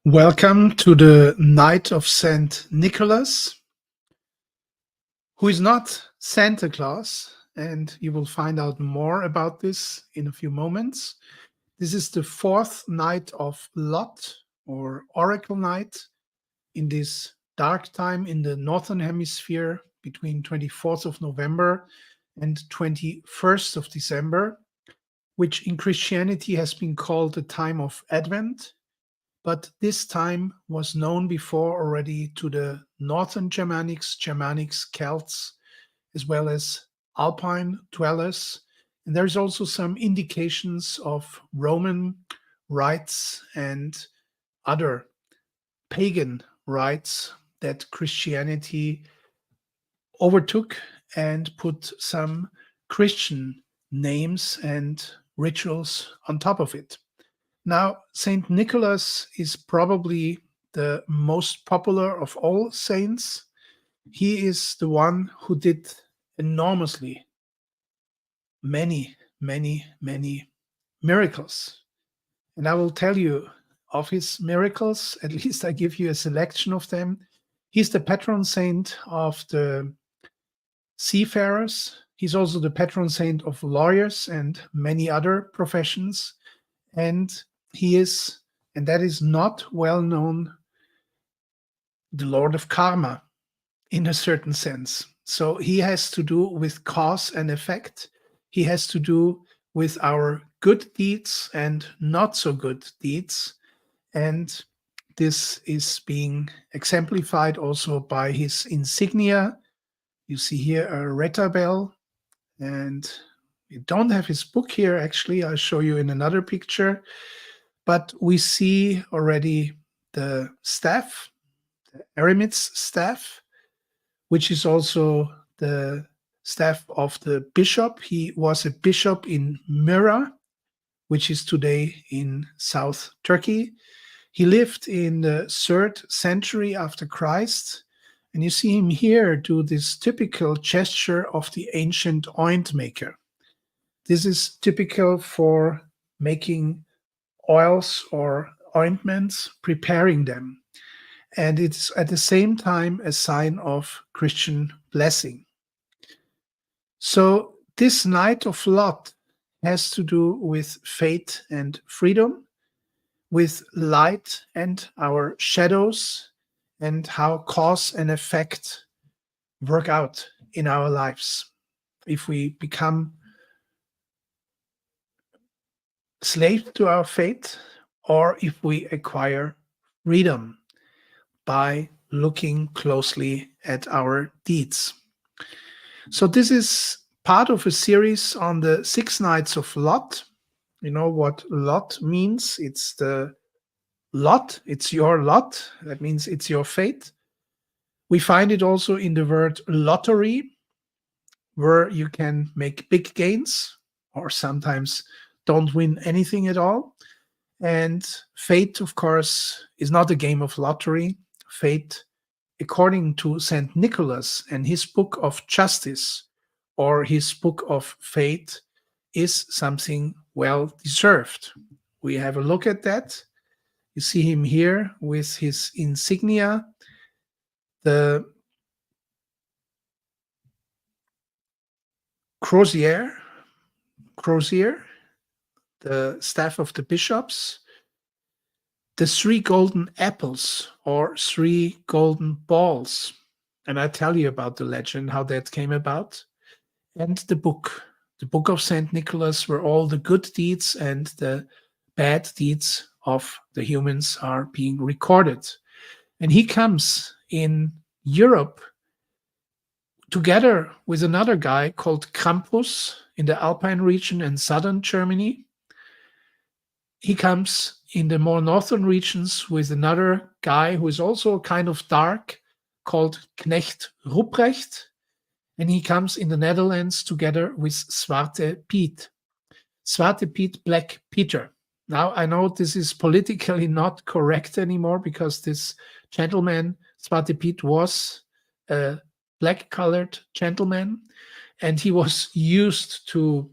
Welcome to the night of St. Nicholas, who is not Santa Claus, and you will find out more about this in a few moments. This is the fourth night of Lot, or Oracle Night, in this dark time in the Northern Hemisphere between 24th of November and 21st of December, which in Christianity has been called the time of Advent. But this time was known before already to the Northern Germanics, Celts, as well as Alpine dwellers. And there's also some indications of Roman rites and other pagan rites that Christianity overtook and put some Christian names and rituals on top of it. Now, St. Nicholas is probably the most popular of all saints. He is the one who did enormously many miracles. And I will tell you of his miracles, at least I give you a selection of them. He's the patron saint of the seafarers. He's also the patron saint of lawyers and many other professions. And he is, and that is not well known, the Lord of Karma in a certain sense. So he has to do with cause and effect. He has to do with our good deeds and not so good deeds. And this is being exemplified also by his insignia. You see here a Reta bell, and we don't have his book here, actually. I'll show you in another picture. But we see already the staff, the Eremite's staff, which is also the staff of the bishop. He was a bishop in Myra, which is today in South Turkey. He lived in the 3rd century after Christ. And you see him here do this typical gesture of the ancient oint maker. This is typical for making oils or ointments, preparing them. And it's at the same time a sign of Christian blessing. So this night of Lot has to do with faith and freedom, with light and our shadows, and how cause and effect work out in our lives. If we become slave to our faith, or if we acquire freedom by looking closely at our deeds. So this is part of a series on the 6 nights of Lot. You know what Lot means? It's the lot, it's your lot. That means it's your fate. We find it also in the word lottery, where you can make big gains or sometimes don't win anything at all. And fate, of course, is not a game of lottery. Fate, according to St. Nicholas and his book of justice or his book of fate, is something well deserved. We have a look at that. You see him here with his insignia, the crozier, the staff of the bishops, the 3 golden apples or 3 golden balls. And I tell you about the legend, how that came about. And the book of St. Nicholas, where all the good deeds and the bad deeds of the humans are being recorded. And he comes in Europe together with another guy called Krampus in the Alpine region in southern Germany. He comes in the more northern regions with another guy who is also kind of dark, called Knecht Ruprecht. And he comes in the Netherlands together with Zwarte Piet. Zwarte Piet, Black Peter. Now, I know this is politically not correct anymore because this gentleman, Zwarte Piet, was a black-colored gentleman, and he was used to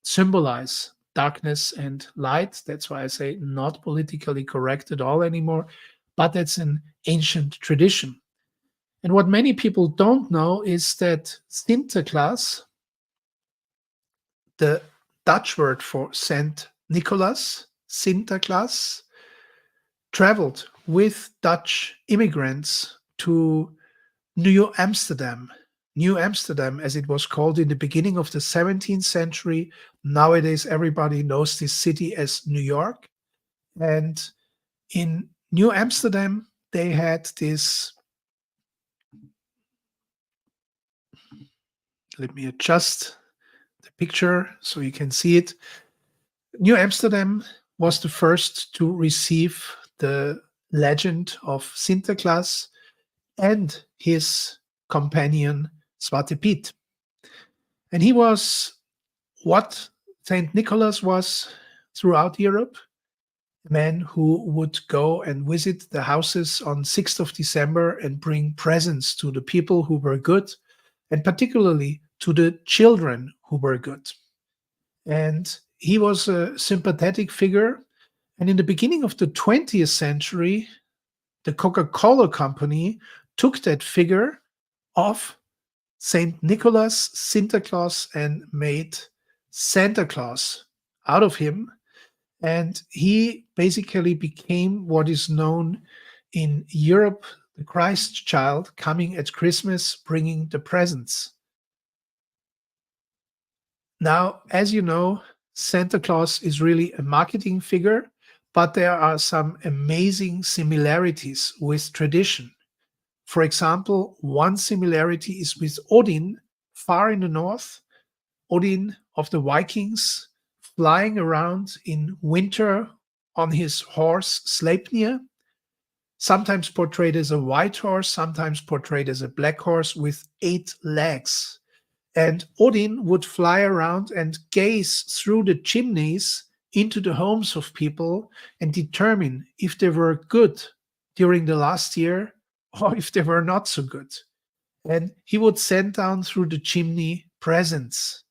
symbolize darkness and light. That's why I say not politically correct at all anymore, but that's an ancient tradition. And what many people don't know is that Sinterklaas, the Dutch word for Saint Nicholas, Sinterklaas, traveled with Dutch immigrants to New Amsterdam. New Amsterdam, as it was called in the beginning of the 17th century. Nowadays, everybody knows this city as New York. And in New Amsterdam, they had this. Let me adjust the picture so you can see it. New Amsterdam was the first to receive the legend of Sinterklaas and his companion Zwarte Piet. And he was what St. Nicholas was throughout Europe, a man who would go and visit the houses on 6th of December and bring presents to the people who were good, and particularly to the children who were good. And he was a sympathetic figure. And in the beginning of the 20th century, the Coca-Cola company took that figure of St. Nicholas, Sinterklaas, and made Santa Claus out of him. And he basically became what is known in Europe, the Christ child coming at Christmas, bringing the presents. Now, as you know, Santa Claus is really a marketing figure, but there are some amazing similarities with tradition. For example, one similarity is with Odin, far in the north, Odin of the Vikings, flying around in winter on his horse Sleipnir, sometimes portrayed as a white horse, sometimes portrayed as a black horse with 8 legs. And Odin would fly around and gaze through the chimneys into the homes of people and determine if they were good during the last year or if they were not so good. And he would send down through the chimney presents.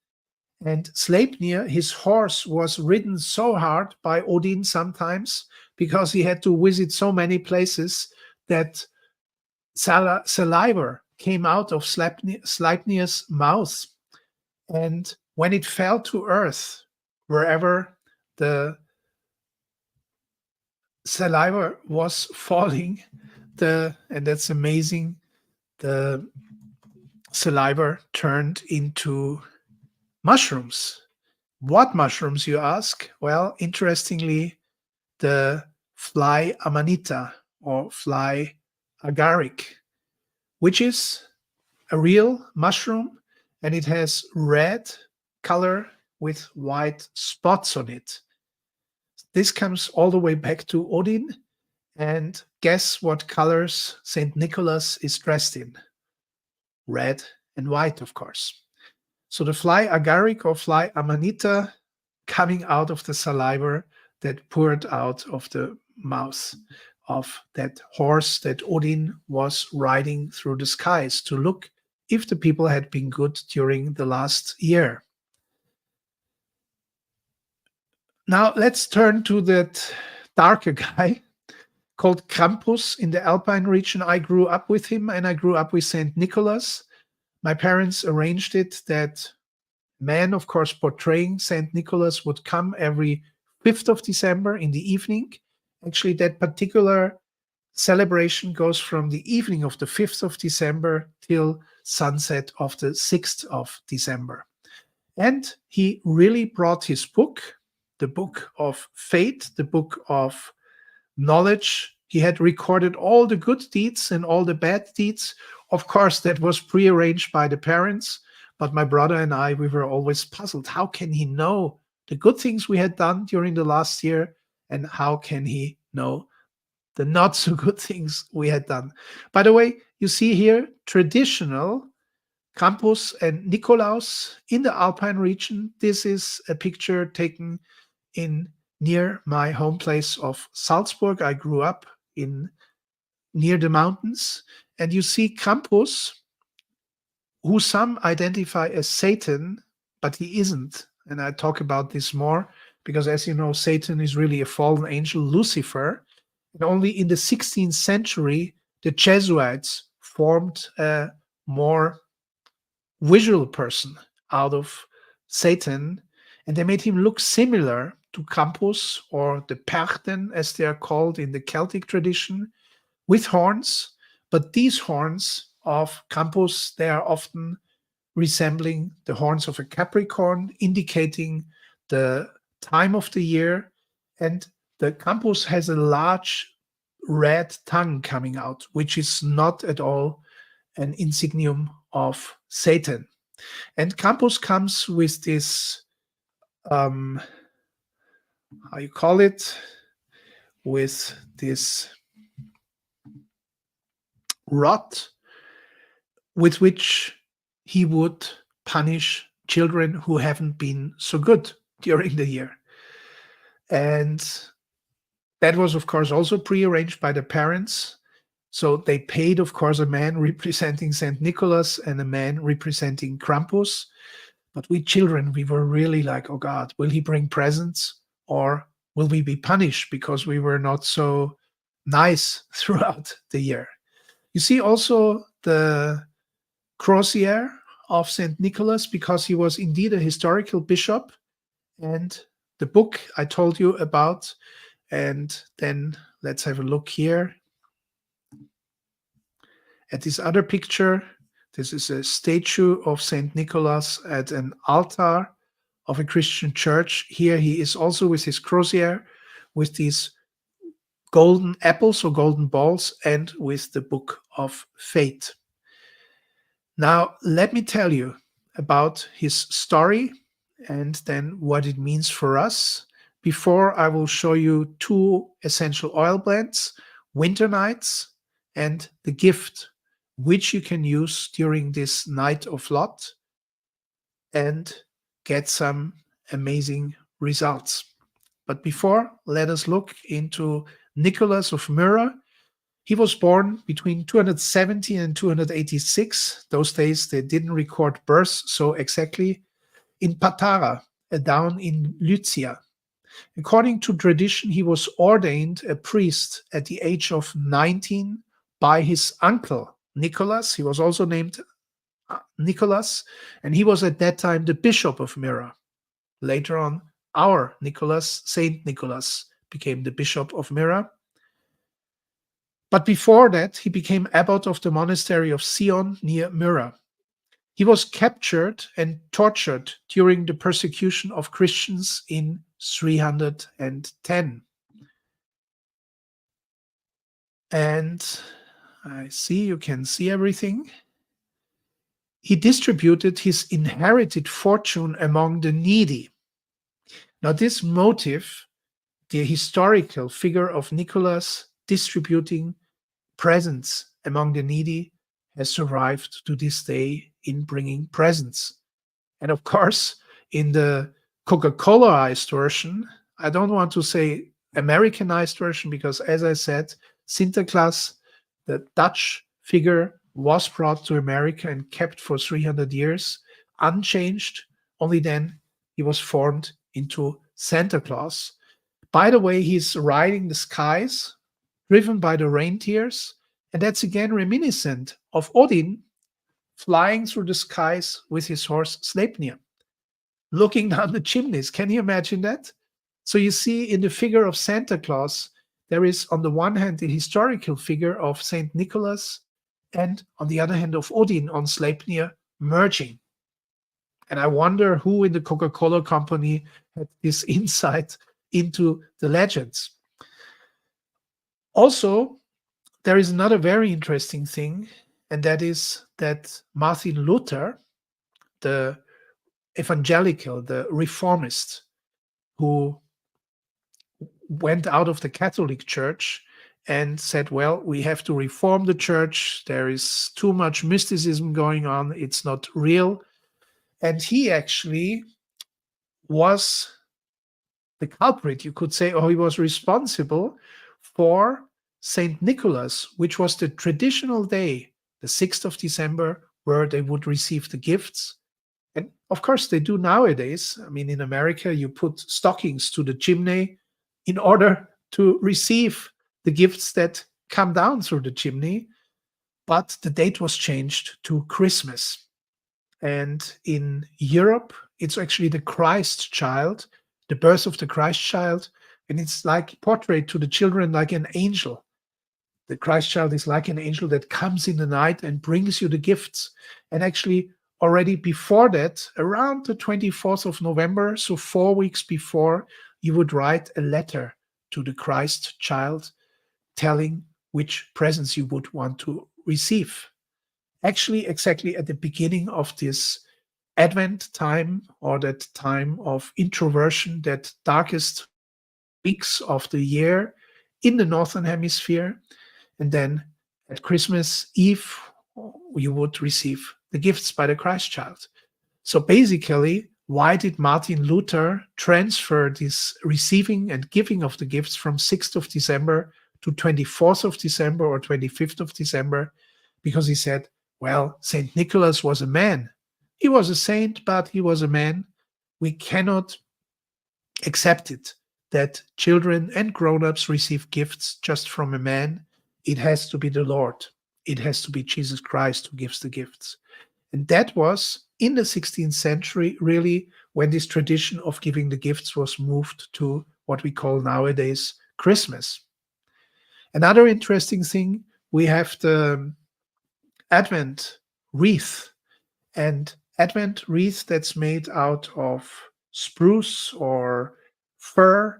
And Sleipnir, his horse, was ridden so hard by Odin sometimes because he had to visit so many places that saliva came out of Sleipnir's mouth. And when it fell to earth, wherever the saliva was falling, and that's amazing, the saliva turned into mushrooms. What mushrooms, you ask? Well, interestingly, the fly amanita or fly agaric, which is a real mushroom, and it has red color with white spots on it. This comes all the way back to Odin, and guess what colors St. Nicholas is dressed in? Red and white, of course. So the fly agaric or fly amanita coming out of the saliva that poured out of the mouth of that horse that Odin was riding through the skies to look if the people had been good during the last year. Now let's turn to that darker guy called Krampus in the Alpine region. I grew up with him and I grew up with St. Nicholas. My parents arranged it that man, of course, portraying St. Nicholas would come every 5th of December in the evening. Actually, that particular celebration goes from the evening of the 5th of December till sunset of the 6th of December. And he really brought his book, the book of fate, the book of knowledge. He had recorded all the good deeds and all the bad deeds. Of course, that was prearranged by the parents. But my brother and I, we were always puzzled. How can he know the good things we had done during the last year? And how can he know the not so good things we had done? By the way, you see here traditional Krampus and Nikolaus in the Alpine region. This is a picture taken in near my home place of Salzburg. I grew up in near the mountains. And you see Krampus, who some identify as Satan, but he isn't. And I talk about this more. because as you know, Satan is really a fallen angel, Lucifer. And only in the 16th century, the Jesuits formed a more visual person out of Satan, and they made him look similar to Campus or the Perchten, as they are called in the Celtic tradition, with horns. But these horns of Campus, they are often resembling the horns of a Capricorn, indicating the time of the year. And the Campus has a large red tongue coming out, which is not at all an insignium of Satan. And Campus comes with this, how you call it, with this rod with which he would punish children who haven't been so good during the year. And that was, of course, also prearranged by the parents. So they paid, of course, a man representing St. Nicholas and a man representing Krampus. But we children, we were really like, oh God, will he bring presents or will we be punished because we were not so nice throughout the year? You see also the crozier of St. Nicholas, because he was indeed a historical bishop, and the book I told you about. And then let's have a look here at this other picture. This is a statue of St. Nicholas at an altar of a Christian church. Here he is also with his crozier, with these golden apples or golden balls, and with the book of fate. Now, let me tell you about his story and then what it means for us. Before, I will show you two essential oil blends, Winter Nights and the Gift, which you can use during this night of Lot and get some amazing results. But before, let us look into Nicholas of Myra. He was born between 270 and 286. Those days they didn't record births so exactly. In Patara, down in Lucia. According to tradition, he was ordained a priest at the age of 19 by his uncle, Nicholas. He was also named Nicholas, and he was at that time the bishop of Myra. Later on, our Nicholas, St. Nicholas, became the bishop of Myra. But before that, he became abbot of the monastery of Sion near Myra. He was captured and tortured during the persecution of Christians in 310. And I see you can see everything. He distributed his inherited fortune among the needy. Now, this motive, the historical figure of Nicholas distributing presents among the needy, has survived to this day in bringing presents. And of course, in the Coca-Colaized version, I don't want to say Americanized version, because as I said, Sinterklaas, the Dutch figure, was brought to America and kept for 300 years, unchanged. Only then he was formed into Santa Claus. By the way, he's riding the skies, driven by the reindeers, and that's again reminiscent of Odin flying through the skies with his horse Sleipnir, looking down the chimneys. Can you imagine that? So you see in the figure of Santa Claus, there is on the one hand the historical figure of St. Nicholas, and on the other hand of Odin on Sleipnir merging. And I wonder who in the Coca-Cola company had this insight into the legends. Also, there is another very interesting thing, and that is that Martin Luther, the evangelical, the reformist, who went out of the Catholic Church and said, well, we have to reform the church. There is too much mysticism going on. It's not real. And he actually was the culprit, you could say, or he was responsible for St. Nicholas, which was the traditional day, the 6th of December, where they would receive the gifts. And of course, they do nowadays. I mean, in America, you put stockings to the chimney in order to receive the gifts that come down through the chimney. But the date was changed to Christmas. And in Europe, it's actually the Christ child, the birth of the Christ child. And it's like portrayed to the children like an angel. The Christ child is like an angel that comes in the night and brings you the gifts. And actually, already before that, around the 24th of November, so 4 weeks before, you would write a letter to the Christ child telling which presents you would want to receive. Actually, exactly at the beginning of this Advent time, or that time of introversion, that darkest weeks of the year in the Northern Hemisphere. And then at Christmas Eve, you would receive the gifts by the Christ child. So basically, why did Martin Luther transfer this receiving and giving of the gifts from 6th of December to 24th of December or 25th of December? Because he said, well, St. Nicholas was a man. He was a saint, but he was a man. We cannot accept it that children and grown-ups receive gifts just from a man. It has to be the Lord. It has to be Jesus Christ who gives the gifts. And that was in the 16th century, really, when this tradition of giving the gifts was moved to what we call nowadays Christmas. Another interesting thing, we have the Advent wreath. And Advent wreath that's made out of spruce or fir,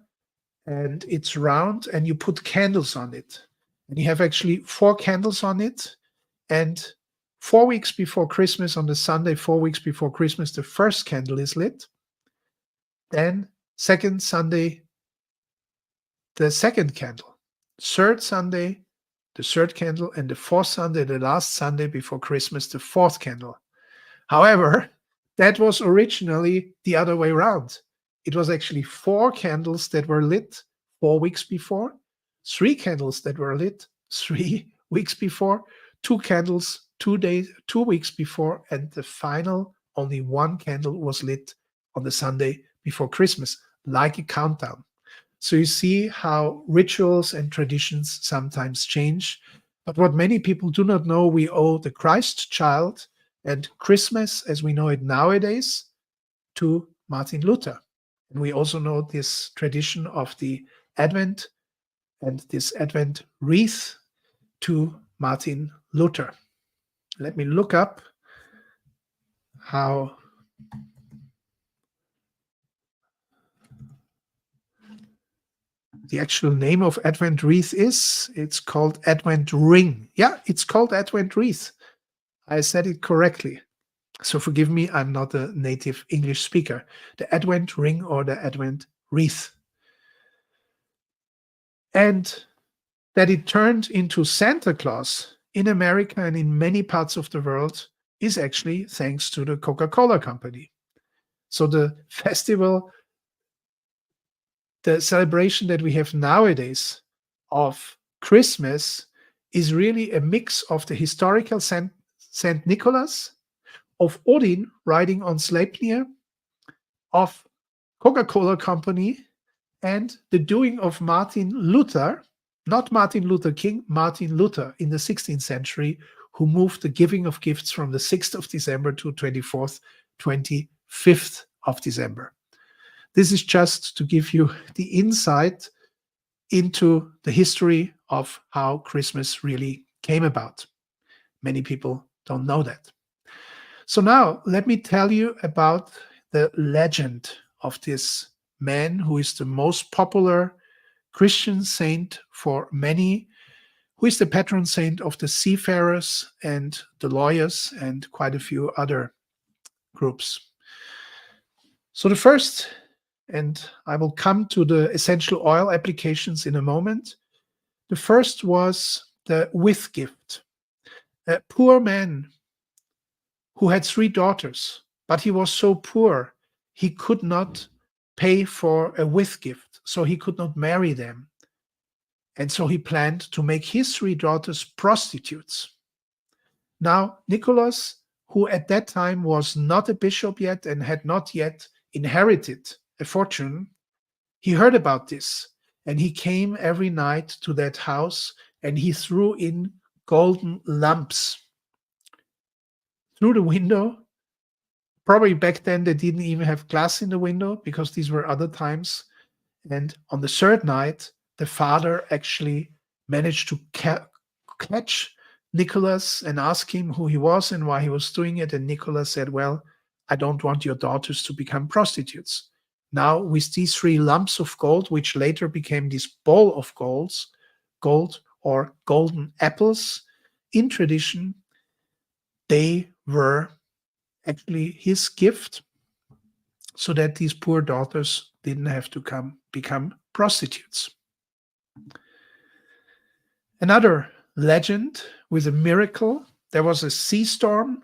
and it's round, and you put candles on it. And you have actually 4 candles on it. And 4 weeks before Christmas, on the Sunday, 4 weeks before Christmas, the first candle is lit. Then, second Sunday, the second candle. Third Sunday, the third candle. And the fourth Sunday, the last Sunday before Christmas, the fourth candle. However, that was originally the other way around. It was actually 4 candles that were lit 4 weeks before, 3 candles that were lit 3 weeks before, 2 candles 2 weeks before, and the final, only 1 candle was lit on the Sunday before Christmas, like a countdown. So you see how rituals and traditions sometimes change. But what many people do not know, we owe the Christ child and Christmas, as we know it nowadays, to Martin Luther. And we also know this tradition of the Advent and this Advent wreath to Martin Luther. Let me look up how the actual name of Advent wreath is. It's called Advent ring. Yeah, it's called Advent wreath. I said it correctly. So forgive me, I'm not a native English speaker. The Advent ring or the Advent wreath. And that it turned into Santa Claus in America and in many parts of the world is actually thanks to the Coca-Cola company. So the festival, the celebration that we have nowadays of Christmas is really a mix of the historical St. Nicholas, of Odin riding on Sleipnir, of Coca-Cola company, and the doing of Martin Luther, not Martin Luther King, Martin Luther in the 16th century, who moved the giving of gifts from the 6th of December to 24th, 25th of December. This is just to give you the insight into the history of how Christmas really came about. Many people don't know that. So now let me tell you about the legend of this man who is the most popular Christian saint for many, who is the patron saint of the seafarers and the lawyers and quite a few other groups. So the first, and I will come to the essential oil applications in a moment. The first was the with gift. A poor man who had 3 daughters, but he was so poor he could not pay for a with gift, so he could not marry them. And so he planned to make his 3 daughters prostitutes. Now, Nicholas who at that time was not a bishop yet and had not yet inherited a fortune, he heard about this, and he came every night to that house, and he threw in golden lamps through the window. Probably back then they didn't even have glass in the window because these were other times. And on the third night, the father actually managed to catch Nicholas and ask him who he was and why he was doing it. And Nicholas said, "Well, I don't want your daughters to become prostitutes." Now, with these 3 lumps of gold, which later became this bowl of gold or golden apples, in tradition, they were actually his gift so that these poor daughters didn't have to become prostitutes. Another legend with a miracle. There was a sea storm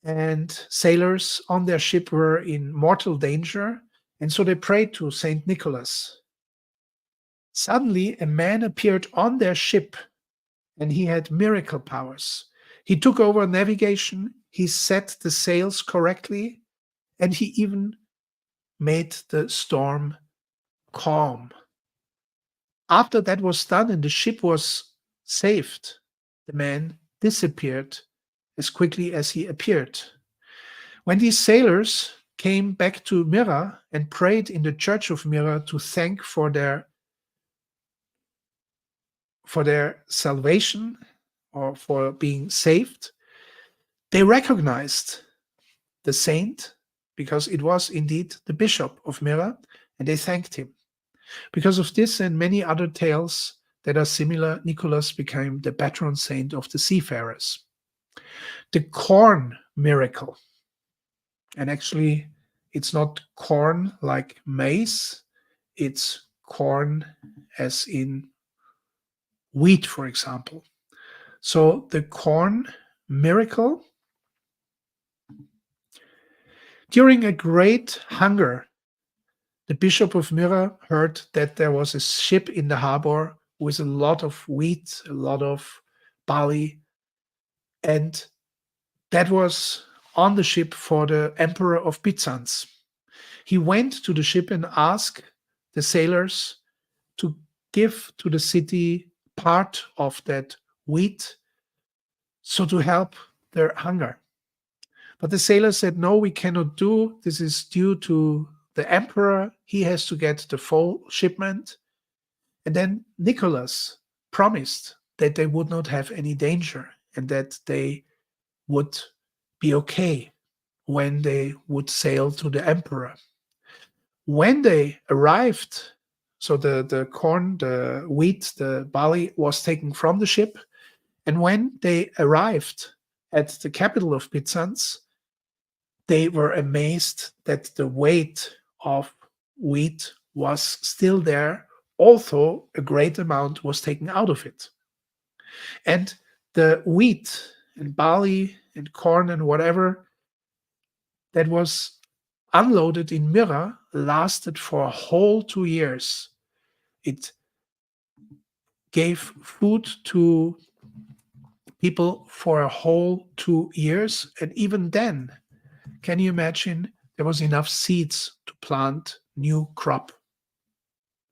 and sailors on their ship were in mortal danger, and so they prayed to St. Nicholas. Suddenly, a man appeared on their ship, and he had miracle powers. He took over navigation, he set the sails correctly, and he even made the storm calm. After that was done and the ship was saved, the man disappeared as quickly as he appeared. When these sailors came back to Myra and prayed in the church of Myra to thank for their salvation or for being saved, they recognized the saint because it was indeed the bishop of Myra, and they thanked him. Because of this and many other tales that are similar, Nicholas became the patron saint of the seafarers. The corn miracle, and actually it's not corn like maize, it's corn as in wheat, for example. So the corn miracle, during a great hunger, the bishop of Myra heard that there was a ship in the harbor with a lot of wheat, a lot of barley, and that was on the ship for the emperor of Byzance. He went to the ship and asked the sailors to give to the city part of that wheat, so to help their hunger. But the sailors said, "No, we cannot do. This is due to the emperor. He has to get the full shipment." And then Nicholas promised that they would not have any danger and that they would be okay when they would sail to the emperor. When they arrived, so the corn, the wheat, the barley was taken from the ship. And when they arrived at the capital of Byzance, they were amazed that the weight of wheat was still there, although a great amount was taken out of it. And the wheat and barley and corn and whatever that was unloaded in Myra lasted for a whole 2 years. It gave food to people for a whole 2 years. And even then, can you imagine, there was enough seeds to plant new crop.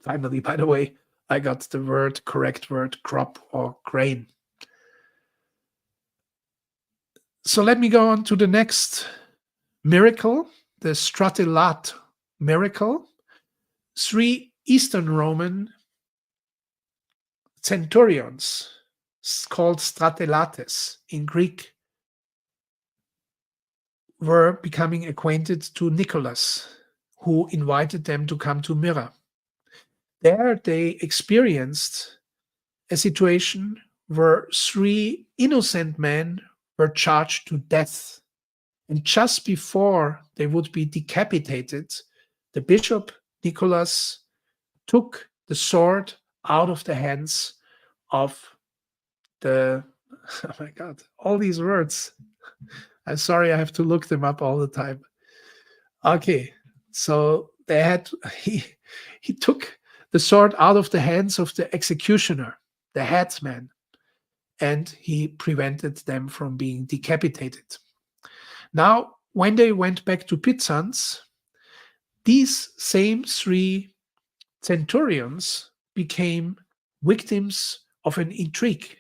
Finally, by the way, I got the correct word, crop or grain. So let me go on to the next miracle, the Stratilat miracle. 3 Eastern Roman centurions, called Stratilates in Greek, were becoming acquainted to Nicholas, who invited them to come to Myra. There they experienced a situation where 3 innocent men were charged to death. And just before they would be decapitated, the bishop Nicholas took the sword out of the hands of the, oh my God, all these words. I'm sorry, I have to look them up all the time. Okay, so he took the sword out of the hands of the executioner, the headsman, and he prevented them from being decapitated. Now, when they went back to Byzance, these same three centurions became victims of an intrigue,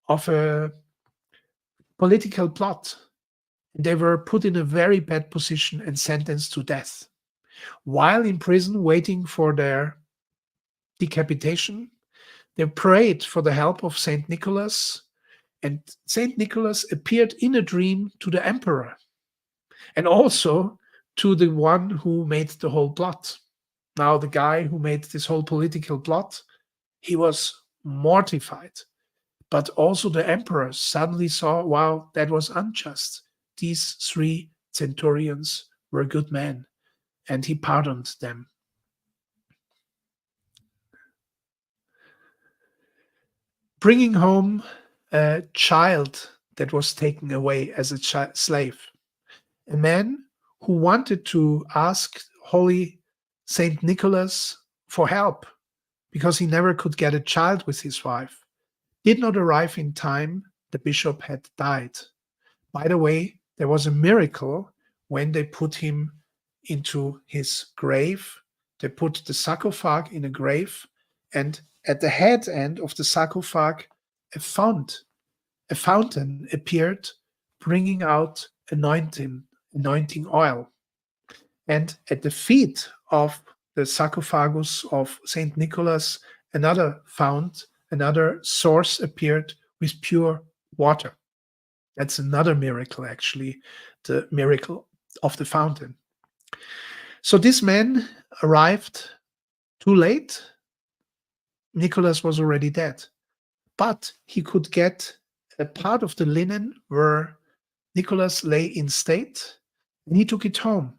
of a political plot. They were put in a very bad position and sentenced to death. While in prison waiting for their decapitation, they prayed for the help of St. Nicholas, and St. Nicholas appeared in a dream to the emperor and also to the one who made the whole plot. Now, the guy who made this whole political plot, he was mortified. But also the emperor suddenly saw, wow, that was unjust. These three centurions were good men, and he pardoned them. Bringing home a child that was taken away as a slave, a man who wanted to ask Holy St. Nicholas for help because he never could get a child with his wife, did not arrive in time. The bishop had died. By the way, there was a miracle when they put him into his grave. They put the sarcophag in a grave, and at the head end of the sarcophag, a fountain appeared, bringing out anointing oil. And at the feet of the sarcophagus of St. Nicholas, another source appeared with pure water. That's another miracle, actually, the miracle of the fountain. So this man arrived too late. Nicholas was already dead, but he could get a part of the linen where Nicholas lay in state, and he took it home.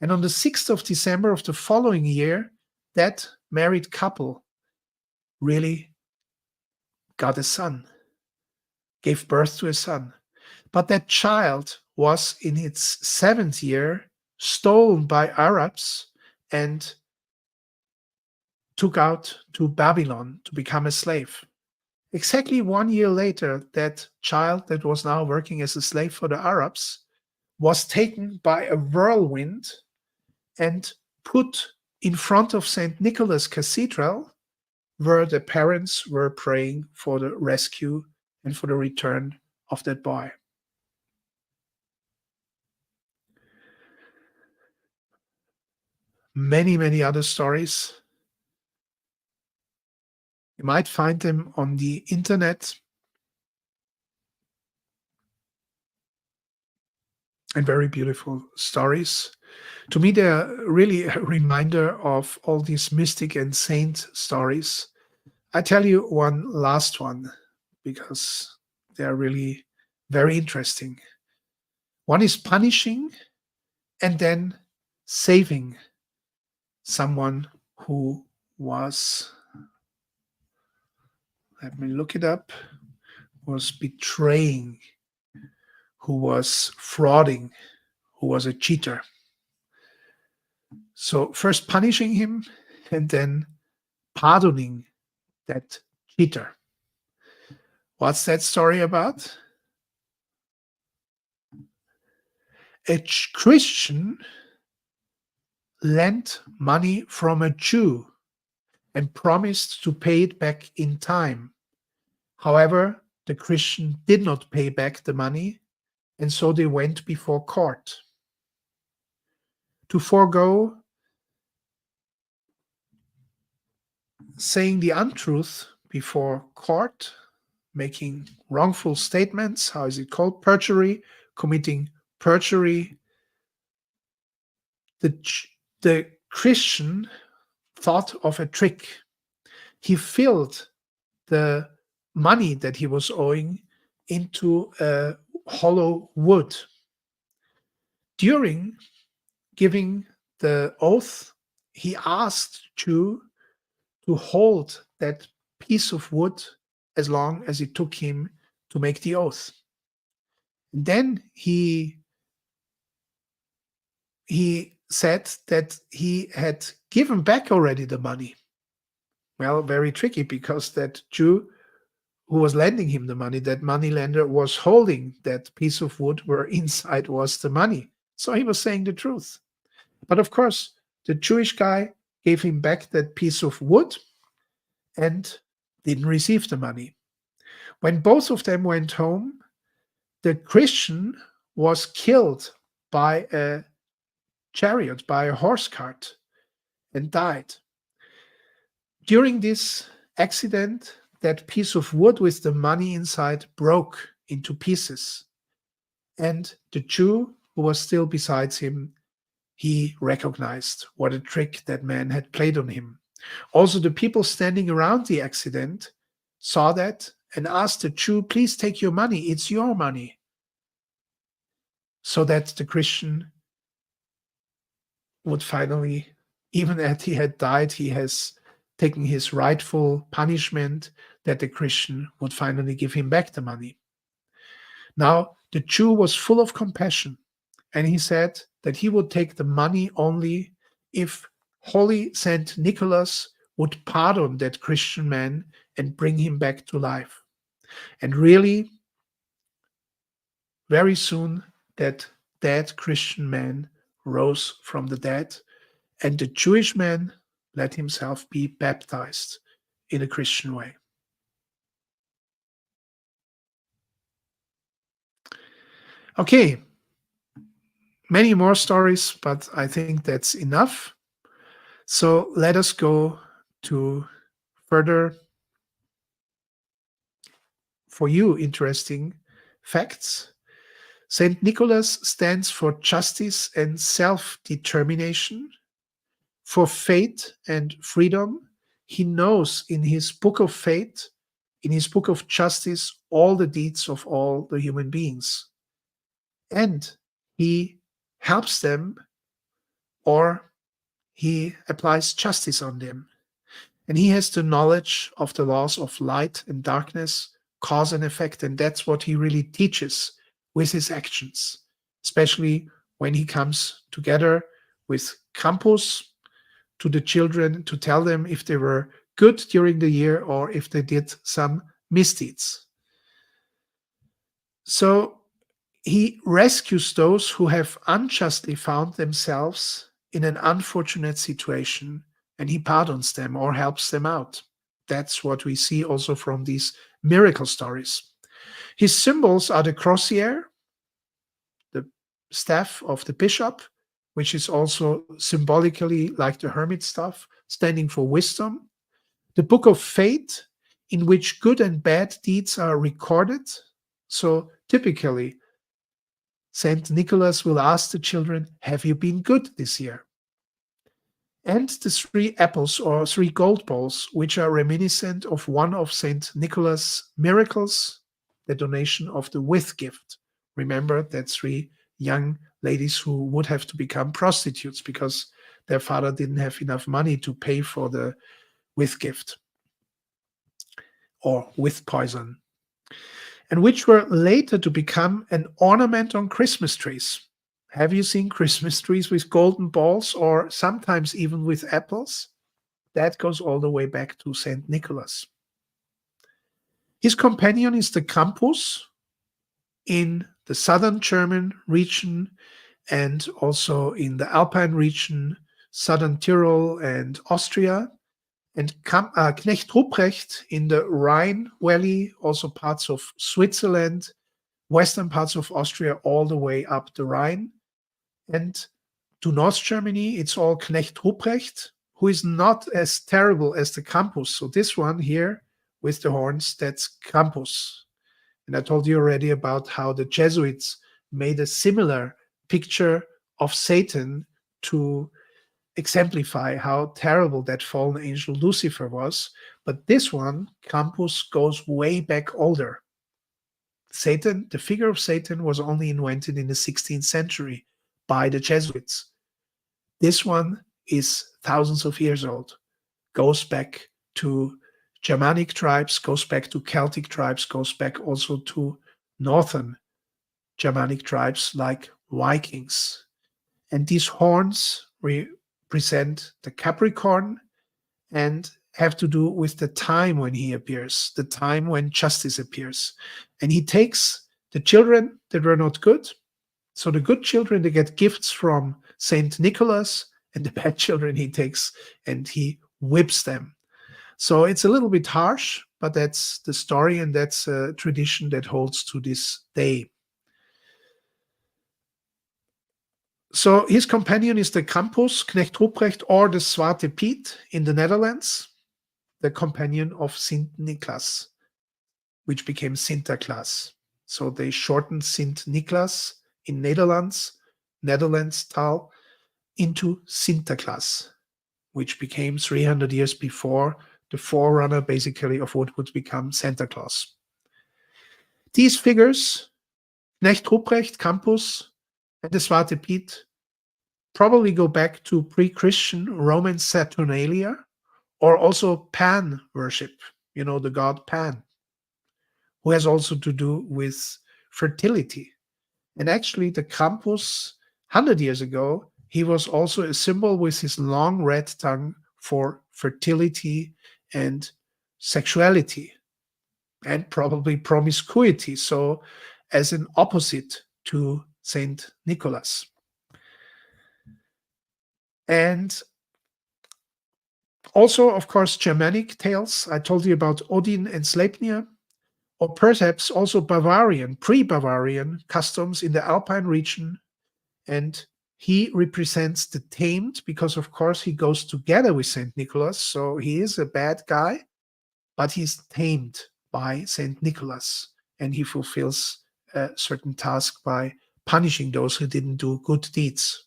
And on the 6th of December of the following year, that married couple really got a son, gave birth to a son. But that child was in its 7th year stolen by Arabs and took out to Babylon to become a slave. Exactly 1 year later, that child that was now working as a slave for the Arabs was taken by a whirlwind and put in front of St. Nicholas Cathedral, where the parents were praying for the rescue and for the return of that boy. Many, many other stories. You might find them on the internet. And very beautiful stories. To me, they're really a reminder of all these mystic and saint stories. I tell you one last one because they're really very interesting. One is punishing and then saving someone who was, let me look it up, was betraying, who was frauding, who was a cheater. So first punishing him and then pardoning that cheater. What's that story about? A Christian lent money from a Jew and promised to pay it back in time. However, the Christian did not pay back the money, and so they went before court. To forego saying the untruth before court, making wrongful statements, how is it called? Perjury, committing perjury. The Christian thought of a trick. He filled the money that he was owing into a hollow wood. During giving the oath, he asked Jew to hold that piece of wood as long as it took him to make the oath. And then he said that he had given back already the money. Well, very tricky because that Jew who was lending him the money, that money lender, was holding that piece of wood where inside was the money. So he was saying the truth. But of course, the Jewish guy gave him back that piece of wood and didn't receive the money. When both of them went home, the Christian was killed by a chariot, by a horse cart, and died. During this accident, that piece of wood with the money inside broke into pieces. And the Jew who was still beside him, he recognized what a trick that man had played on him. Also, the people standing around the accident saw that and asked the Jew, please take your money, it's your money. So that the Christian would finally, even after he had died, he has taken his rightful punishment, that the Christian would finally give him back the money. Now, the Jew was full of compassion, and he said that he would take the money only if Holy St. Nicholas would pardon that Christian man and bring him back to life. And really, very soon, that dead Christian man rose from the dead, and the Jewish man let himself be baptized in a Christian way. Okay, many more stories, but I think that's enough. So let us go to further, for you, interesting facts. St. Nicholas stands for justice and self-determination, for faith and freedom. He knows in his book of faith, in his book of justice, all the deeds of all the human beings. And he helps them, or he applies justice on them. And he has the knowledge of the laws of light and darkness, cause and effect. And that's what he really teaches with his actions, especially when he comes together with Krampus to the children to tell them if they were good during the year or if they did some misdeeds. So he rescues those who have unjustly found themselves in an unfortunate situation, and he pardons them or helps them out. That's what we see also from these miracle stories. His symbols are the crozier, the staff of the bishop, which is also symbolically like the hermit staff, standing for wisdom. The book of faith, in which good and bad deeds are recorded. So typically, St. Nicholas will ask the children, have you been good this year? And the 3 apples or 3 gold balls, which are reminiscent of one of St. Nicholas' miracles, the donation of the with gift. Remember that 3 young ladies who would have to become prostitutes because their father didn't have enough money to pay for the with gift or with poison, and which were later to become an ornament on Christmas trees. Have you seen Christmas trees with golden balls or sometimes even with apples? That goes all the way back to St. Nicholas. His companion is the Krampus in the southern German region and also in the Alpine region, southern Tyrol and Austria, and Knecht Ruprecht in the Rhine Valley, also parts of Switzerland, western parts of Austria, all the way up the Rhine. And to North Germany, it's all Knecht Ruprecht, who is not as terrible as the Krampus. So this one here with the horns, that's Krampus. And I told you already about how the Jesuits made a similar picture of Satan to exemplify how terrible that fallen angel Lucifer was. But this one, Krampus, goes way back older. Satan, the figure of Satan, was only invented in the 16th century by the Jesuits. This one is thousands of years old, goes back to Germanic tribes, goes back to Celtic tribes, goes back also to northern Germanic tribes like Vikings. And these horns represent the Capricorn, and have to do with the time when he appears, the time when justice appears. And he takes the children that were not good. So the good children, they get gifts from St. Nicholas, and the bad children he takes and he whips them. So it's a little bit harsh, but that's the story, and that's a tradition that holds to this day. So his companion is the Krampus, Knecht Ruprecht, or the Zwarte Piet in the Netherlands, the companion of St. Nicholas, which became Sinterklaas. So they shortened St. Nicholas in Netherlands tal, into Sinterklaas, which became 300 years before the forerunner basically of what would become Santa Claus. These figures, Knecht Ruprecht, Krampus, and the Zwarte Piet, probably go back to pre-Christian Roman Saturnalia, or also Pan worship, the god Pan, who has also to do with fertility. And actually, the Krampus, 100 years ago, he was also a symbol with his long red tongue for fertility and sexuality, and probably promiscuity. So, as an opposite to St. Nicholas. And also, of course, Germanic tales. I told you about Odin and Sleipnir, or perhaps also Bavarian, pre-Bavarian customs in the Alpine region. And he represents the tamed because, of course, he goes together with St. Nicholas. So he is a bad guy, but he's tamed by St. Nicholas. And he fulfills a certain task by punishing those who didn't do good deeds.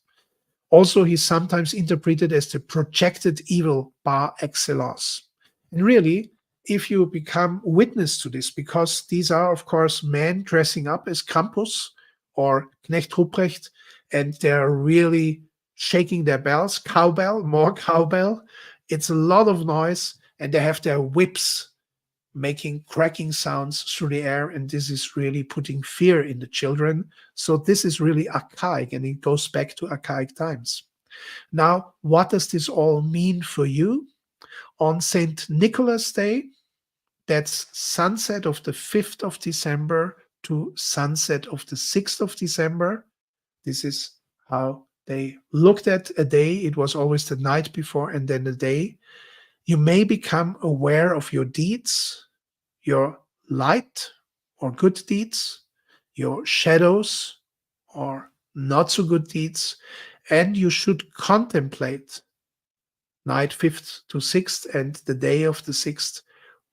Also, he's sometimes interpreted as the projected evil par excellence. And really, if you become witness to this, because these are, of course, men dressing up as Krampus or Knecht Ruprecht, and they're really shaking their bells, cowbell, more cowbell. It's a lot of noise, and they have their whips making cracking sounds through the air, and this is really putting fear in the children. So this is really archaic, and it goes back to archaic times. Now, what does this all mean for you? On St. Nicholas Day, that's sunset of the 5th of December to sunset of the 6th of December. This is how they looked at a day. It was always the night before and then the day. You may become aware of your deeds, your light or good deeds, your shadows or not so good deeds, and you should contemplate night 5th to 6th and the day of the 6th,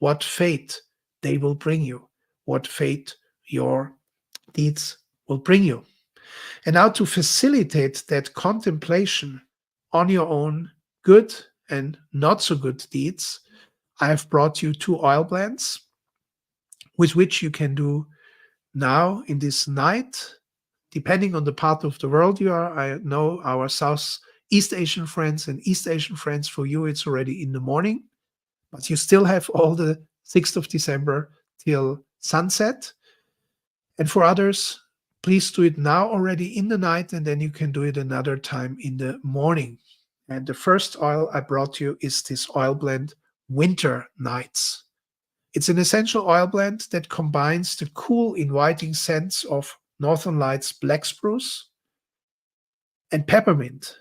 what fate they will bring you, what fate your deeds will bring you. And now, to facilitate that contemplation on your own good and not so good deeds, I have brought you 2 oil blends with which you can do now in this night, depending on the part of the world you are. I know our Southeast Asian friends and East Asian friends, for you it's already in the morning, but you still have all the 6th of December till sunset. And for others, please do it now already in the night, and then you can do it another time in the morning. And the first oil I brought you is this oil blend, Winter Nights. It's an essential oil blend that combines the cool, inviting scents of Northern Lights black spruce and peppermint,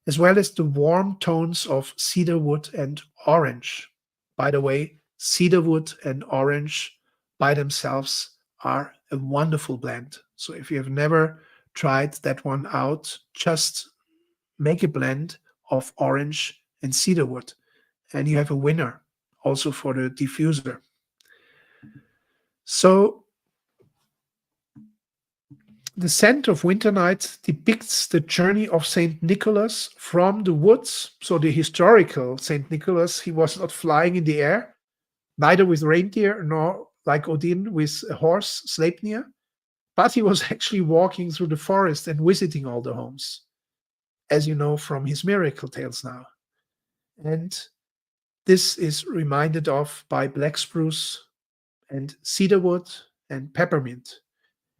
as well as the warm tones of cedarwood and orange. By the way, cedarwood and orange by themselves are a wonderful blend. So if you have never tried that one out, just make a blend of orange and cedarwood, and you have a winner also for the diffuser. So the scent of Winter Nights depicts the journey of St. Nicholas from the woods. So the historical St. Nicholas, he was not flying in the air, neither with reindeer nor like Odin with a horse, Sleipnir, but he was actually walking through the forest and visiting all the homes, as you know from his miracle tales now. And this is reminded of by black spruce and cedarwood and peppermint.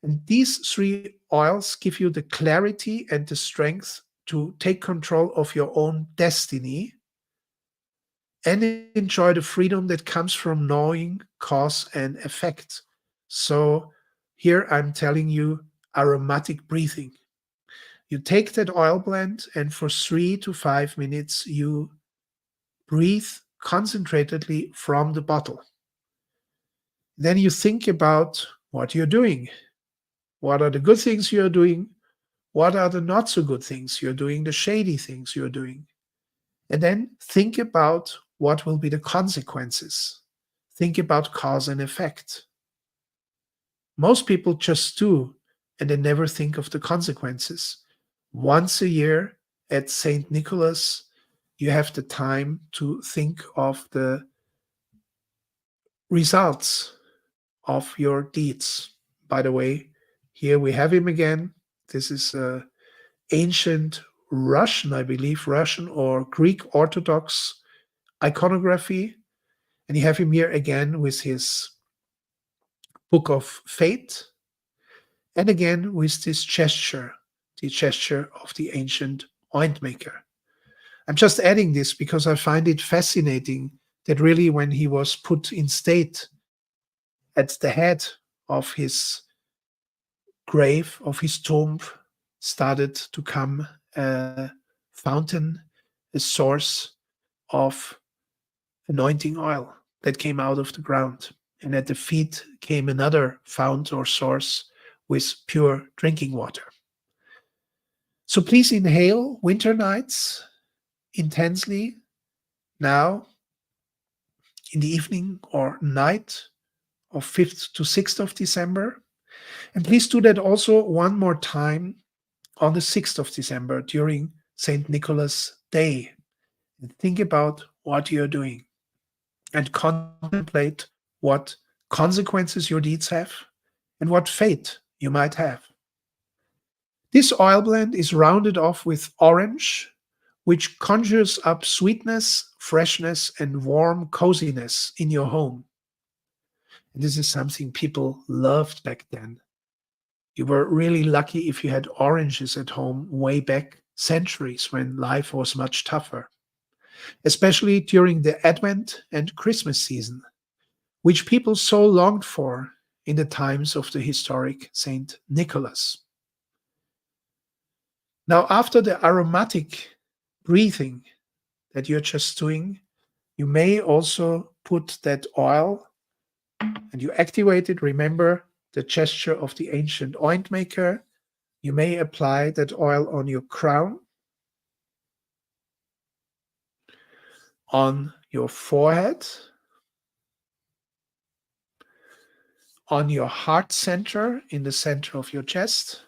And these 3 oils give you the clarity and the strength to take control of your own destiny and enjoy the freedom that comes from knowing cause and effect. So here I'm telling you aromatic breathing. You take that oil blend, and for 3 to 5 minutes, you breathe concentratedly from the bottle. Then you think about what you're doing. What are the good things you're doing? What are the not so good things you're doing, the shady things you're doing? And then think about what will be the consequences. Think about cause and effect. Most people just do, and they never think of the consequences. Once a year at St. Nicholas, you have the time to think of the results of your deeds. By the way, here we have him again. This is ancient Russian, I believe, Russian or Greek Orthodox iconography. And you have him here again with his book of fate, and again with this gesture, the gesture of the ancient oint maker. I'm just adding this because I find it fascinating that really when he was put in state at the head of his grave, of his tomb, started to come a fountain, a source of anointing oil that came out of the ground. And at the feet came another fount or source with pure drinking water. So please inhale winter nights intensely now in the evening or night of 5th to 6th of December. And please do that also one more time on the 6th of December during St. Nicholas Day. And think about what you're doing and contemplate what consequences your deeds have and what fate you might have. This oil blend is rounded off with orange, which conjures up sweetness, freshness, and warm coziness in your home. And this is something people loved back then. You were really lucky if you had oranges at home way back centuries when life was much tougher, especially during the Advent and Christmas season, which people so longed for in the times of the historic St. Nicholas. Now, after the aromatic breathing that you're just doing, you may also put that oil and you activate it. Remember the gesture of the ancient oint maker. You may apply that oil on your crown, on your forehead, on your heart center, in the center of your chest,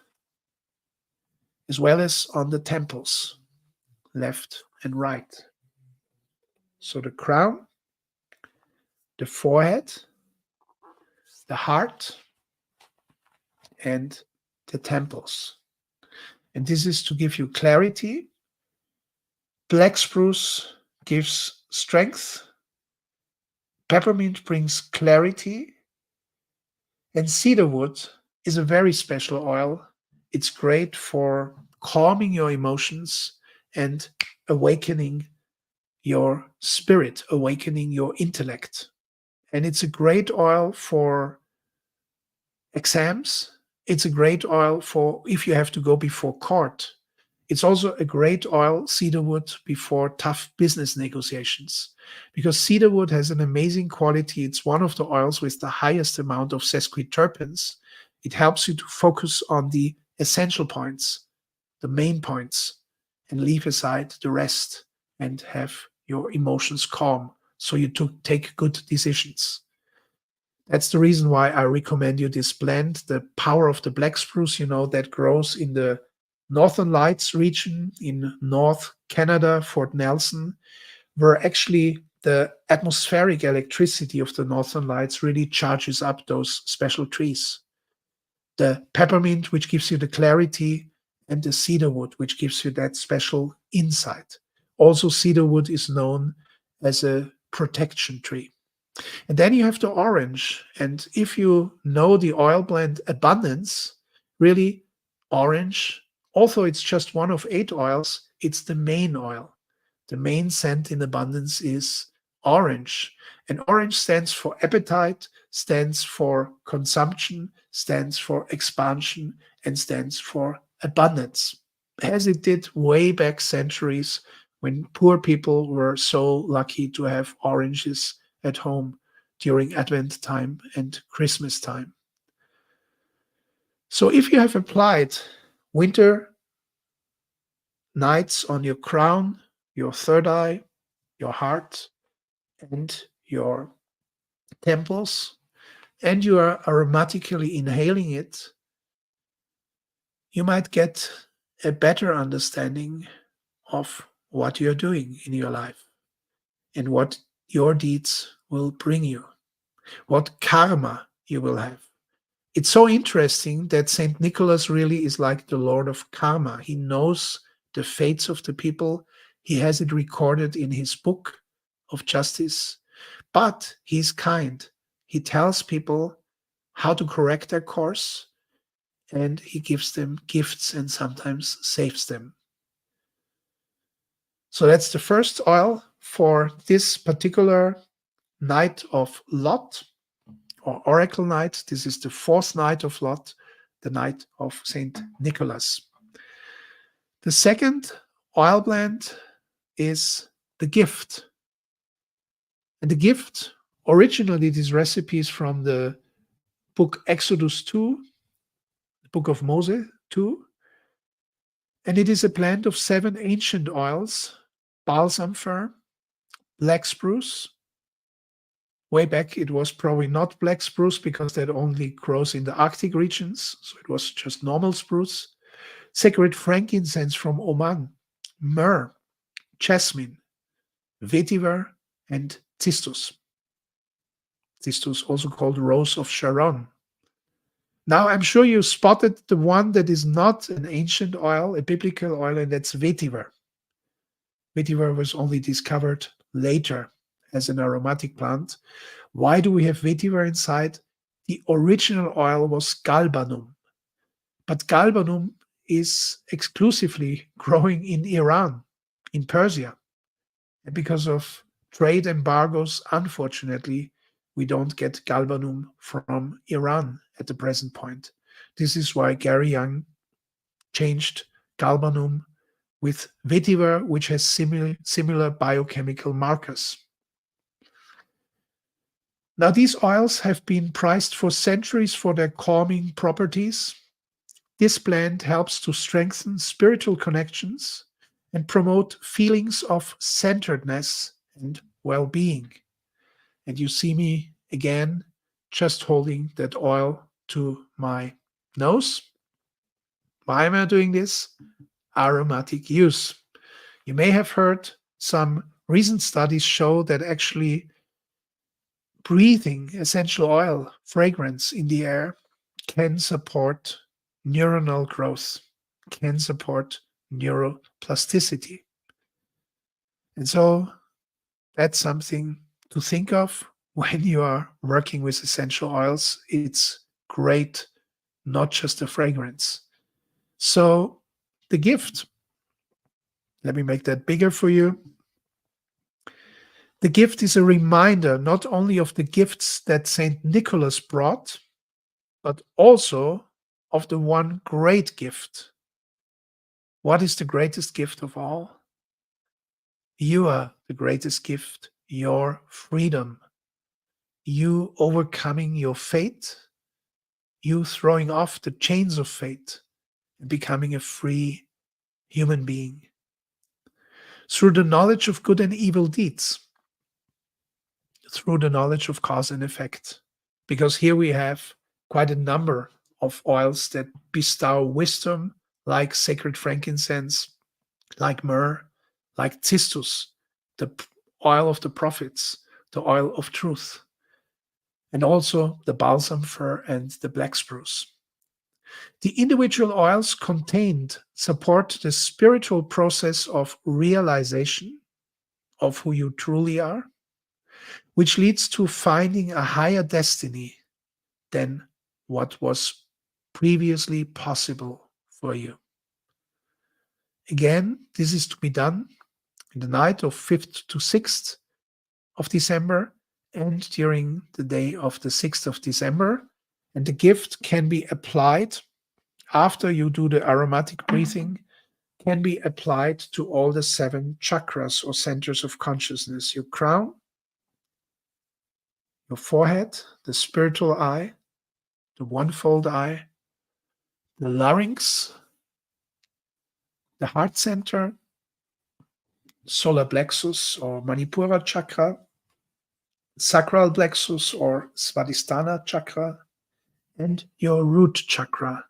as well as on the temples, left and right. So the crown, the forehead, the heart, and the temples. And this is to give you clarity. Black spruce gives strength. Peppermint brings clarity. And cedarwood is a very special oil. It's great for calming your emotions and awakening your spirit, awakening your intellect. And it's a great oil for exams. It's a great oil for if you have to go before court. It's also a great oil, cedarwood, before tough business negotiations, because cedarwood has an amazing quality. It's one of the oils with the highest amount of sesquiterpenes. It helps you to focus on the essential points, the main points, and leave aside the rest and have your emotions calm so you take good decisions. That's the reason why I recommend you this blend, the power of the black spruce, that grows in the Northern Lights region in North Canada, Fort Nelson, where actually the atmospheric electricity of the Northern Lights really charges up those special trees. The peppermint, which gives you the clarity, and the cedarwood, which gives you that special insight. Also, cedarwood is known as a protection tree. And then you have the orange. And if you know the oil blend abundance, really orange, although it's just one of 8 oils, it's the main oil. The main scent in abundance is orange. And orange stands for appetite, stands for consumption, stands for expansion, and stands for abundance, as it did way back centuries when poor people were so lucky to have oranges at home during Advent time and Christmas time. So if you have applied winter nights on your crown, your third eye, your heart, and your temples, and you are aromatically inhaling it, you might get a better understanding of what you're doing in your life and what your deeds will bring you, what karma you will have. It's so interesting that St. Nicholas really is like the Lord of Karma. He knows the fates of the people. He has it recorded in his book of justice, but he's kind. He tells people how to correct their course, and he gives them gifts and sometimes saves them. So that's the first oil for this particular night of Lot, or Oracle night. This is the fourth night of Lot, the night of St. Nicholas. The second oil blend is the gift. And the gift, originally this recipe is from the book Exodus 2, the book of Moses 2. And it is a blend of 7 ancient oils: balsam fir, black spruce. Way back, it was probably not black spruce because that only grows in the Arctic regions. So it was just normal spruce. Sacred frankincense from Oman, myrrh, jasmine, vetiver, and cistus. Cistus, also called rose of Sharon. Now, I'm sure you spotted the one that is not an ancient oil, a biblical oil, and that's vetiver. Vetiver was only discovered later as an aromatic plant. Why do we have vetiver inside? The original oil was galbanum, but galbanum is exclusively growing in Iran, in Persia. And because of trade embargoes, unfortunately, we don't get galbanum from Iran at the present point. This is why Gary Young changed galbanum with vetiver, which has similar biochemical markers. Now, these oils have been prized for centuries for their calming properties. This blend helps to strengthen spiritual connections and promote feelings of centeredness and well-being. And you see me again just holding that oil to my nose. Why am I doing this? Aromatic use. You may have heard some recent studies show that actually breathing essential oil fragrance in the air can support neuronal growth, can support neuroplasticity. And so that's something to think of when you are working with essential oils. It's great, not just a fragrance. So the gift, let me make that bigger for you. The gift is a reminder not only of the gifts that St. Nicholas brought, but also of the one great gift. What is the greatest gift of all? You are the greatest gift, your freedom. You overcoming your fate, you throwing off the chains of fate and becoming a free human being. Through the knowledge of good and evil deeds, through the knowledge of cause and effect. Because here we have quite a number of oils that bestow wisdom, like sacred frankincense, like myrrh, like cistus, the oil of the prophets, the oil of truth, and also the balsam fir and the black spruce. The individual oils contained support the spiritual process of realization of who you truly are, which leads to finding a higher destiny than what was previously possible for you. Again, this is to be done in the night of 5th to 6th of December and during the day of the 6th of December. And the gift can be applied after you do the aromatic breathing, can be applied to all the 7 chakras or centers of consciousness: your crown, your forehead, the spiritual eye, the one-fold eye, the larynx, the heart center, solar plexus or Manipura chakra, sacral plexus or Svadhisthana chakra, and your root chakra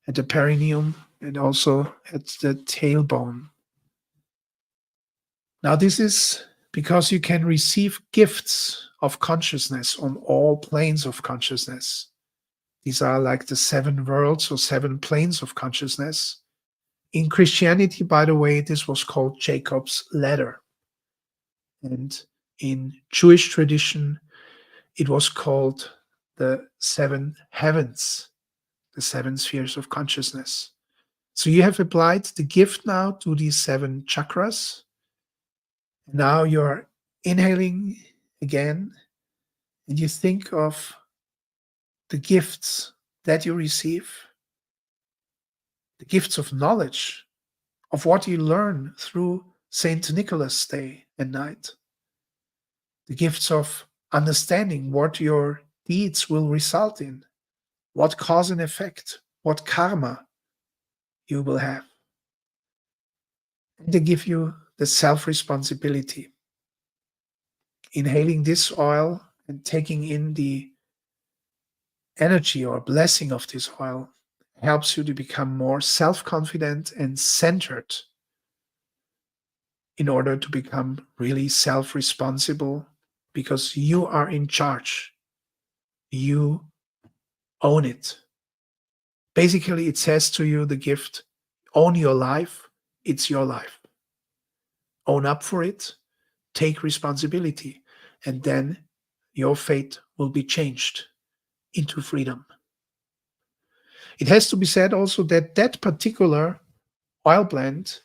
at the perineum and also at the tailbone. Now, this is because you can receive gifts of consciousness on all planes of consciousness. These are like the 7 worlds or 7 planes of consciousness. In Christianity, by the way, this was called Jacob's ladder. And in Jewish tradition, it was called the 7 heavens, the 7 spheres of consciousness. So you have applied the gift now to these 7 chakras. Now you're inhaling again, and you think of the gifts that you receive, the gifts of knowledge, of what you learn through St. Nicholas day and night, the gifts of understanding what your deeds will result in, what cause and effect, what karma you will have. And they give you the self-responsibility. Inhaling this oil and taking in the energy or blessing of this oil helps you to become more self-confident and centered in order to become really self-responsible, because you are in charge. You own it. Basically, it says to you, the gift, own your life. It's your life. Own up for it. Take responsibility. And then your fate will be changed into freedom. It has to be said also that that particular oil blend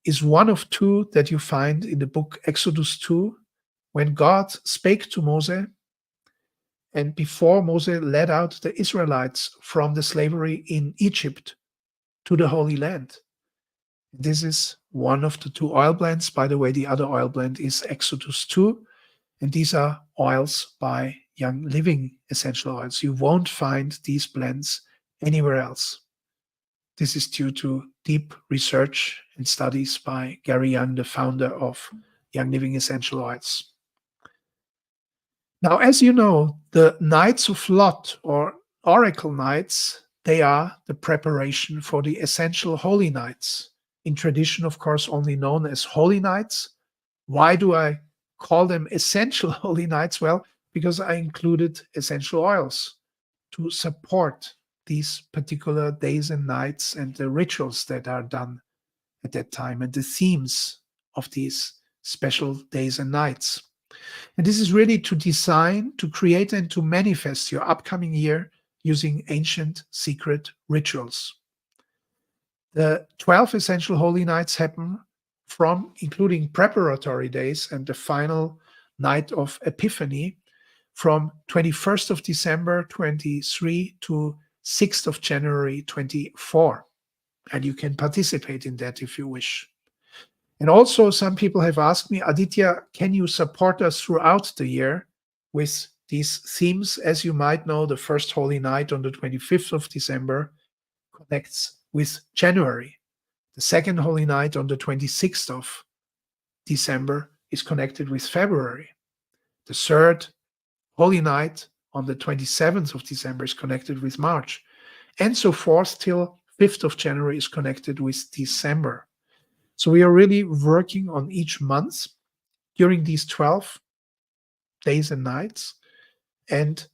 is one of 2 that you find in the book Exodus 2, when God spake to Moses, and before Moses led out the Israelites from the slavery in Egypt to the Holy Land. This is one of the 2 oil blends. By the way, the other oil blend is Exodus 2, and these are oils by Young Living essential oils. You won't find these blends anywhere else. This is due to deep research and studies by Gary Young, the founder of Young Living Essential Oils. Now, as you know, the nights of Lot or oracle nights, they are the preparation for the essential holy nights. In tradition, of course, only known as holy nights. Why do I call them essential holy nights? Well, because I included essential oils to support these particular days and nights and the rituals that are done at that time and the themes of these special days and nights. And this is really to design, to create, and to manifest your upcoming year using ancient secret rituals. The 12 essential holy nights happen from, including preparatory days and the final night of Epiphany, from 21st of December 23 to 6th of January 24. And you can participate in that if you wish. And also, some people have asked me, Aditya, can you support us throughout the year with these themes? As you might know, the first holy night on the 25th of December connects with January. The second holy night on the 26th of December is connected with February. The third holy night on the 27th of December is connected with March. And so forth till 5th of January is connected with December. So we are really working on each month during these 12 days and nights. And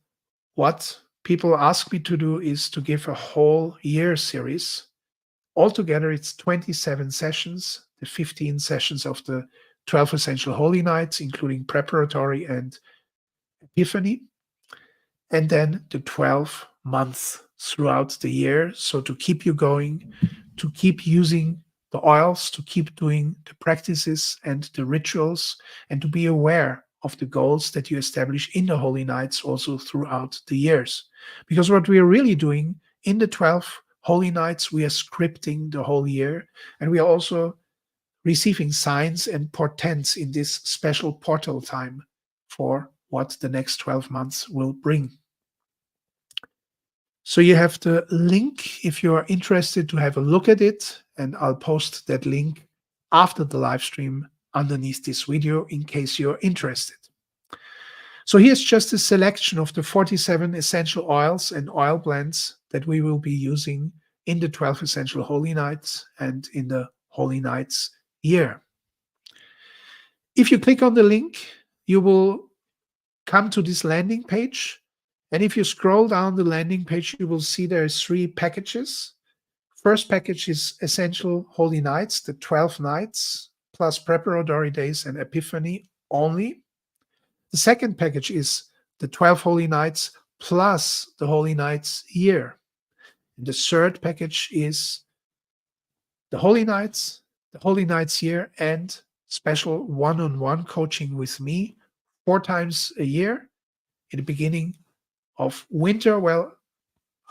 what people ask me to do is to give a whole year series. Altogether, it's 27 sessions, the 15 sessions of the 12 essential holy nights, including preparatory and Epiphany. And then the 12 months throughout the year. So to keep you going, to keep using the oils, to keep doing the practices and the rituals, and to be aware of the goals that you establish in the Holy Nights also throughout the years. Because what we are really doing in the 12 Holy Nights, we are scripting the whole year, and we are also receiving signs and portents in this special portal time for what the next 12 months will bring. So you have the link if you are interested to have a look at it, and I'll post that link after the live stream underneath this video in case you're interested. So here's just a selection of the 47 essential oils and oil blends that we will be using in the 12 essential Holy Nights and in the Holy Nights year. If you click on the link, you will come to this landing page. And if you scroll down the landing page, you will see there are 3 packages. First package is Essential Holy Nights, the 12 nights, plus preparatory days and Epiphany only. The second package is the 12 Holy Nights plus the Holy Nights year. And the third package is the Holy Nights year, and special one-on-one coaching with me 4 times a year in the beginning of winter, well,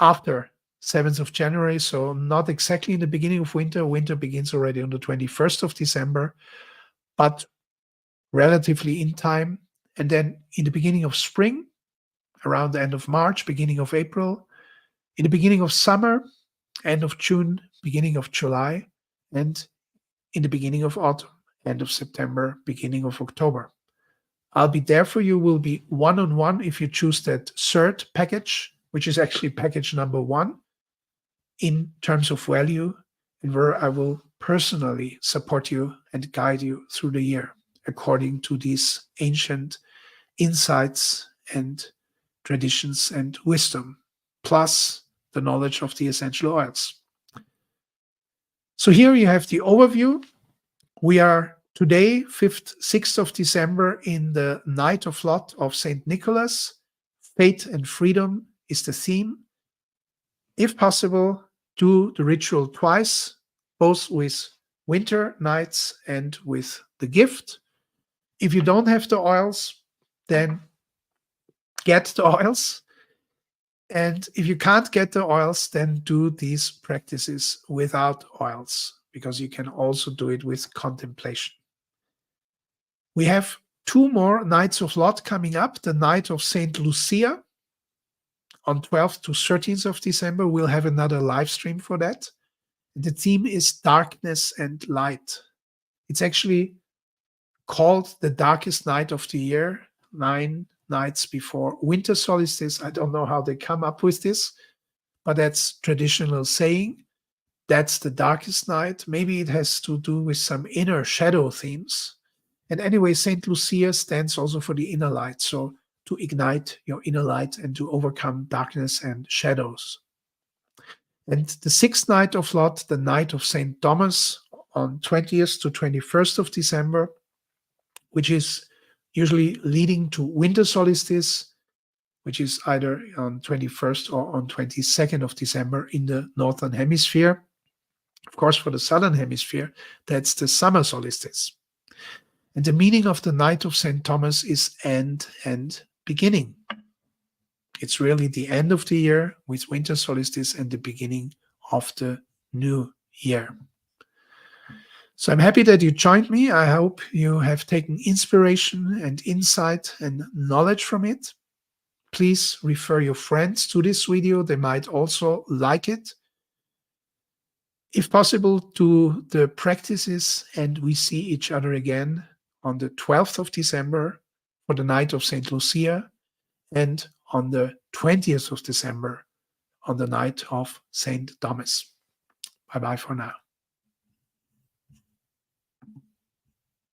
after 7th of January, so not exactly in the beginning of winter. Winter begins already on the 21st of December, but relatively in time. And then in the beginning of spring, around the end of March, beginning of April, in the beginning of summer, end of June, beginning of July, and in the beginning of autumn, end of September, beginning of October. I'll be there for you. Will be one-on-one if you choose that third package, which is actually package number 1 in terms of value, and where I will personally support you and guide you through the year according to these ancient insights and traditions and wisdom, plus the knowledge of the essential oils. So here you have the overview. We are today, 6th of December, in the Night of Lot of St. Nicholas. Faith and freedom is the theme. If possible, do the ritual twice, both with winter nights and with the gift. If you don't have the oils, then get the oils. And if you can't get the oils, then do these practices without oils, because you can also do it with contemplation. We have 2 more Nights of Lot coming up. The Night of St. Lucia on 12th to 13th of December. We'll have another live stream for that. The theme is darkness and light. It's actually called the darkest night of the year, 9 nights before winter solstice. I don't know how they come up with this, but that's traditional saying. That's the darkest night. Maybe it has to do with some inner shadow themes. And anyway, St. Lucia stands also for the inner light. So to ignite your inner light and to overcome darkness and shadows. And the 6th night of Lot, the night of St. Thomas, on 20th to 21st of December, which is usually leading to winter solstice, which is either on 21st or on 22nd of December in the northern hemisphere. Of course, for the southern hemisphere, that's the summer solstice. And the meaning of the night of St. Thomas is end and beginning. It's really the end of the year with winter solstice and the beginning of the new year. So I'm happy that you joined me. I hope you have taken inspiration and insight and knowledge from it. Please refer your friends to this video. They might also like it. If possible, do the practices, and we see each other again on the 12th of December for the night of St. Lucia, and on the 20th of December on the night of St. Thomas. Bye-bye for now.